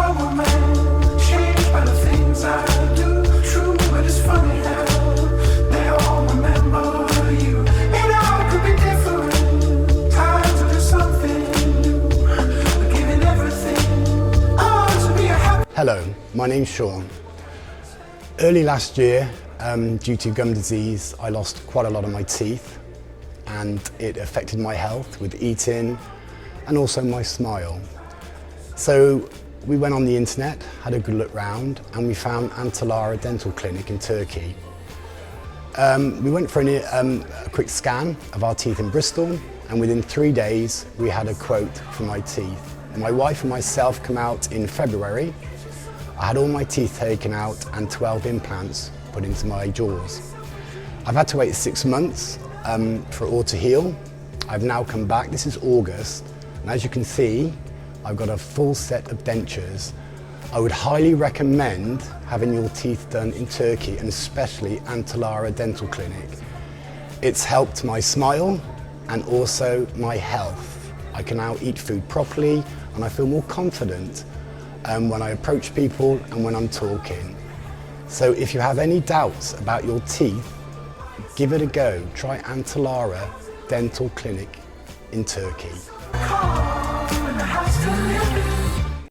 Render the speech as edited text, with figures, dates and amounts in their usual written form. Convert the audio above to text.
normal man, changed by the things I do. True, but it's funny how they all remember you. It all could be different. Time to do something new. We're giving everything all to be a happy. Hello, my name's Sean. Early last year, due to gum disease, I lost quite a lot of my teeth, and it affected my health with eating and also my smile. So we went on the internet, had a good look round, and we found AntLara Dental Clinic in Turkey. We went for a quick scan of our teeth in Bristol, and within 3 days we had a quote for my teeth. My wife and myself came out in February. I had all my teeth taken out and 12 implants put into my jaws. I've had to wait 6 months for it all to heal. I've now come back, this is August, and as you can see, I've got a full set of dentures. I would highly recommend having your teeth done in Turkey, and especially AntLara Dental Clinic. It's helped my smile and also my health. I can now eat food properly, and I feel more confident when I approach people and when I'm talking. So if you have any doubts about your teeth, give it a go. Try AntLara Dental Clinic in Turkey.